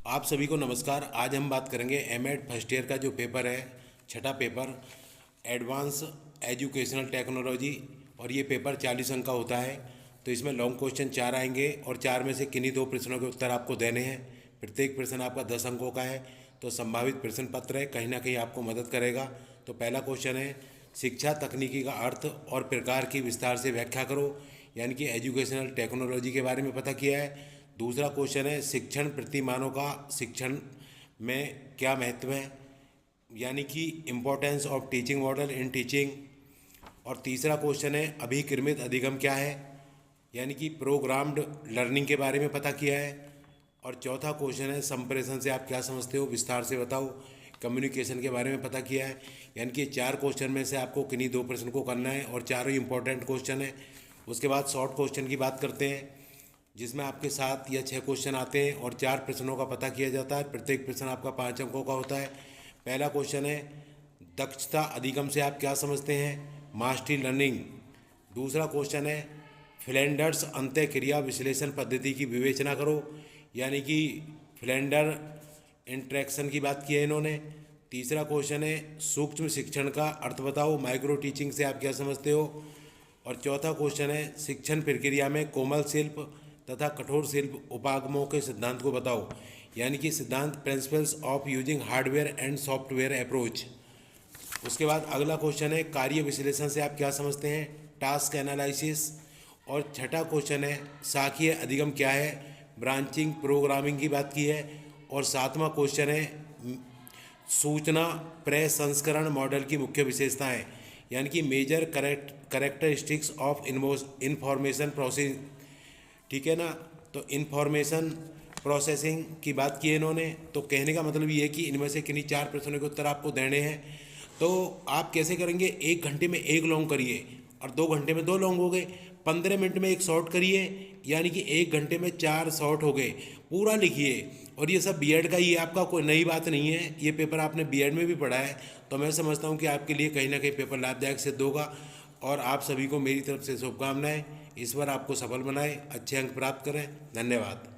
आप सभी को नमस्कार। आज हम बात करेंगे एमएड फर्स्ट ईयर का जो पेपर है, छठा पेपर एडवांस एजुकेशनल टेक्नोलॉजी, और ये पेपर 40 अंक का होता है। तो इसमें लॉन्ग क्वेश्चन 4 आएंगे और 4 में से किन्हीं 2 प्रश्नों के उत्तर आपको देने हैं। प्रत्येक प्रश्न आपका 10 अंकों का है। तो संभावित प्रश्न पत्र है, कहीं ना कहीं आपको मदद करेगा। तो पहला क्वेश्चन है, शिक्षा तकनीकी का अर्थ और प्रकार की विस्तार से व्याख्या करो, यानी कि एजुकेशनल टेक्नोलॉजी के बारे में पता किया है। दूसरा क्वेश्चन है, शिक्षण प्रतिमानों का शिक्षण में क्या महत्व है, यानी कि importance of teaching model in teaching. और तीसरा क्वेश्चन है, अभिक्रमित अधिगम क्या है, यानी कि प्रोग्राम्ड लर्निंग के बारे में पता किया है। और चौथा क्वेश्चन है, संप्रेषण से आप क्या समझते हो, विस्तार से बताओ। कम्युनिकेशन के बारे में पता किया है। यानी कि 4 क्वेश्चन में से आपको किन्हीं 2 प्रश्न को करना है और चारों इंपॉर्टेंट क्वेश्चन है। उसके बाद शॉर्ट क्वेश्चन की बात करते हैं, जिसमें आपके 7 या 6 क्वेश्चन आते हैं और 4 प्रश्नों का पता किया जाता है। प्रत्येक प्रश्न आपका 5 अंकों का होता है। पहला क्वेश्चन है, दक्षता अधिगम से आप क्या समझते हैं, मास्टरी लर्निंग। दूसरा क्वेश्चन है, फ्लेंडर्स अंत्य क्रिया विश्लेषण पद्धति की विवेचना करो, यानी कि फ्लेंडर इंट्रैक्शन की बात की है इन्होंने। तीसरा क्वेश्चन है, सूक्ष्म शिक्षण का अर्थ बताओ, माइक्रो टीचिंग से आप क्या समझते हो। और चौथा क्वेश्चन है, शिक्षण प्रक्रिया में कोमल शिल्प तथा कठोर शिल्प उपागमों के सिद्धांत को बताओ, यानी कि सिद्धांत principles of using hardware and software approach. उसके बाद अगला क्वेश्चन है, कार्य विश्लेषण से आप क्या समझते हैं, टास्क एनालिसिस। और छठा क्वेश्चन है, शाखीय अधिगम क्या है, ब्रांचिंग प्रोग्रामिंग की बात की है। और 7वां क्वेश्चन है, सूचना प्रसंस्करण मॉडल की मुख्य विशेषताएं, यानी कि major characteristics of information processing. ठीक है ना। तो इंफॉर्मेशन प्रोसेसिंग की बात की है इन्होंने। तो कहने का मतलब ये है कि इनमें से किन्हीं 4 प्रश्नों के उत्तर आपको देने हैं। तो आप कैसे करेंगे, 1 घंटे में 1 लॉन्ग करिए और 2 घंटे में 2 लॉन्ग हो गए। 15 मिनट में 1 शॉर्ट करिए, यानी कि 1 घंटे में 4 शॉर्ट हो गए। पूरा लिखिए। और ये सब बीएड का ही है, आपका कोई नई बात नहीं है। ये पेपर आपने बीएड में भी पढ़ा है। तो मैं समझता हूँ कि आपके लिए कहीं ना कहीं पेपर लाभदायक सिद्ध होगा। और आप सभी को मेरी तरफ से शुभकामनाएं। ईश्वर आपको सफल बनाए, अच्छे अंक प्राप्त करें। धन्यवाद।